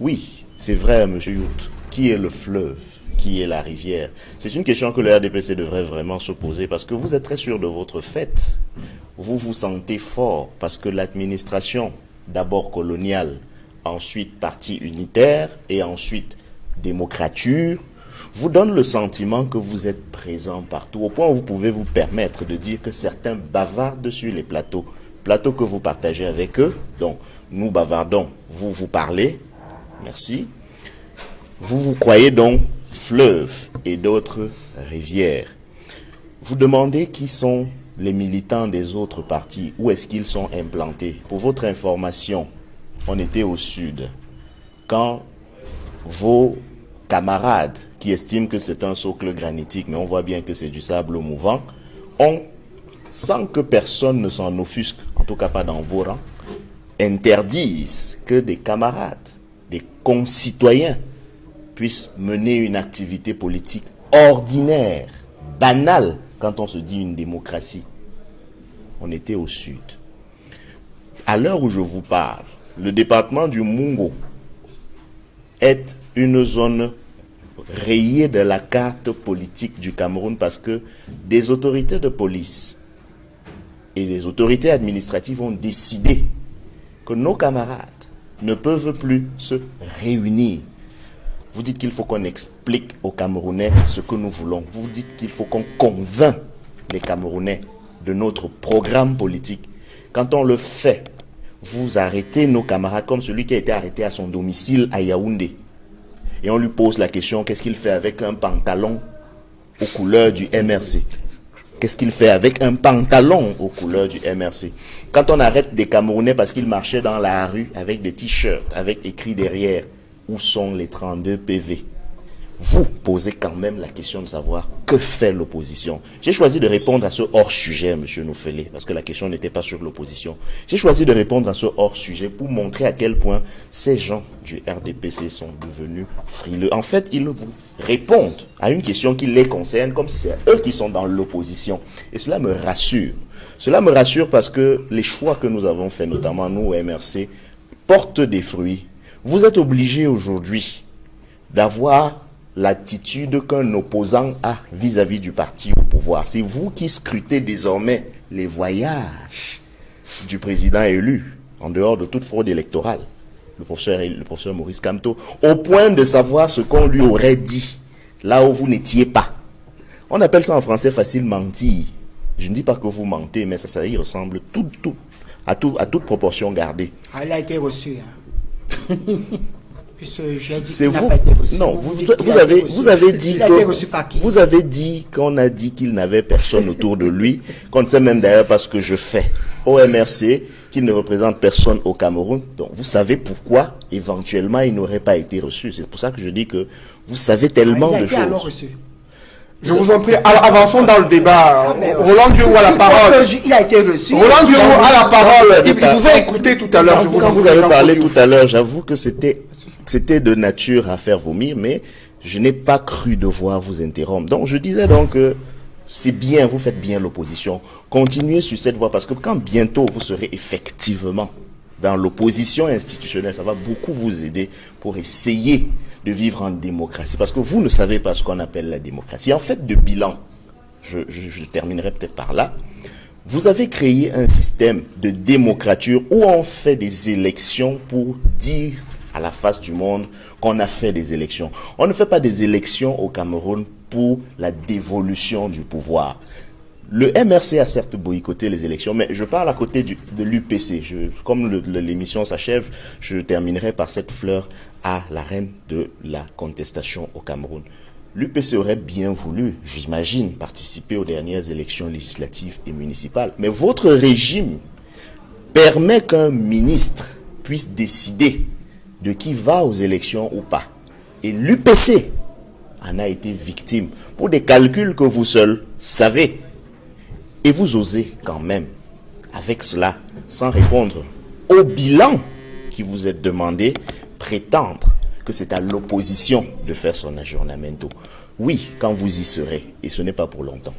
Oui, c'est vrai, monsieur Yout. Qui est le fleuve? Qui est la rivière? C'est une question que le RDPC devrait vraiment se poser parce que vous êtes très sûr de votre fait. Vous vous sentez fort parce que l'administration, d'abord coloniale, ensuite parti unitaire et ensuite démocrature, vous donne le sentiment que vous êtes présent partout, au point où vous pouvez vous permettre de dire que certains bavardent sur les plateaux que vous partagez avec eux. Donc, nous bavardons, vous vous parlez, merci. Vous vous croyez donc fleuve et d'autres rivières. Vous demandez qui sont les militants des autres partis, où est-ce qu'ils sont implantés. Pour votre information, on était au sud. Quand vos camarades, qui estiment que c'est un socle granitique, mais on voit bien que c'est du sable mouvant, ont, sans que personne ne s'en offusque, en tout cas pas dans vos rangs, interdisent que des camarades, des concitoyens, puissent mener une activité politique ordinaire, banale, quand on se dit une démocratie. On était au sud. À l'heure où je vous parle, le département du Mungo est une zone rayée de la carte politique du Cameroun parce que des autorités de police et les autorités administratives ont décidé que nos camarades ne peuvent plus se réunir. Vous dites qu'il faut qu'on explique aux Camerounais ce que nous voulons. Vous dites qu'il faut qu'on convainc les Camerounais de notre programme politique. Quand on le fait, vous arrêtez nos camarades comme celui qui a été arrêté à son domicile à Yaoundé. Et on lui pose la question, qu'est-ce qu'il fait avec un pantalon aux couleurs du MRC? Qu'est-ce qu'il fait avec un pantalon aux couleurs du MRC? Quand on arrête des Camerounais parce qu'ils marchaient dans la rue avec des t-shirts, avec écrit derrière, où sont les 32 PV? Vous posez quand même la question de savoir que fait l'opposition. J'ai choisi de répondre à ce hors-sujet, M. Noufélé, parce que la question n'était pas sur l'opposition. J'ai choisi de répondre à ce hors-sujet pour montrer à quel point ces gens du RDPC sont devenus frileux. En fait, ils vous répondent à une question qui les concerne, comme si c'est eux qui sont dans l'opposition. Et cela me rassure. Cela me rassure parce que les choix que nous avons faits, notamment nous au MRC, portent des fruits. Vous êtes obligés aujourd'hui d'avoir l'attitude qu'un opposant a vis-à-vis du parti au pouvoir. C'est vous qui scrutez désormais les voyages du président élu, en dehors de toute fraude électorale, le professeur Maurice Kamto, au point de savoir ce qu'on lui aurait dit, là où vous n'étiez pas. On appelle ça en français facile mentir. Je ne dis pas que vous mentez, mais ça y ressemble à toute proportion gardée. Ah, il a été reçu. Hein. C'est vous. Non, vous avez dit qu'on a dit qu'il n'avait personne autour de lui, qu'on ne sait même d'ailleurs pas ce que je fais au MRC, qu'il ne représente personne au Cameroun. Donc vous savez pourquoi éventuellement il n'aurait pas été reçu. C'est pour ça que je dis que vous savez tellement de choses. Je vous en prie, avançons dans le débat. Roland Dieu a la parole. Il a été reçu. Roland Dieu a la parole. Il vous a écouté tout à l'heure. Quand vous avez parlé tout à l'heure, j'avoue que c'était de nature à faire vomir, mais je n'ai pas cru devoir vous interrompre. Donc je disais donc que c'est bien, vous faites bien l'opposition. Continuez sur cette voie parce que quand bientôt vous serez effectivement dans l'opposition institutionnelle, ça va beaucoup vous aider pour essayer de vivre en démocratie. Parce que vous ne savez pas ce qu'on appelle la démocratie. En fait, de bilan, je terminerai peut-être par là, vous avez créé un système de démocrature où on fait des élections pour dire à la face du monde qu'on a fait des élections. On ne fait pas des élections au Cameroun pour la dévolution du pouvoir. Le MRC a certes boycotté les élections, mais je parle à côté de l'UPC. Comme l'émission s'achève, je terminerai par cette fleur à la reine de la contestation au Cameroun. L'UPC aurait bien voulu, j'imagine, participer aux dernières élections législatives et municipales. Mais votre régime permet qu'un ministre puisse décider de qui va aux élections ou pas. Et l'UPC en a été victime pour des calculs que vous seuls savez. Et vous osez quand même, avec cela, sans répondre au bilan qui vous est demandé, prétendre que c'est à l'opposition de faire son aggiornamento. Oui, quand vous y serez, et ce n'est pas pour longtemps.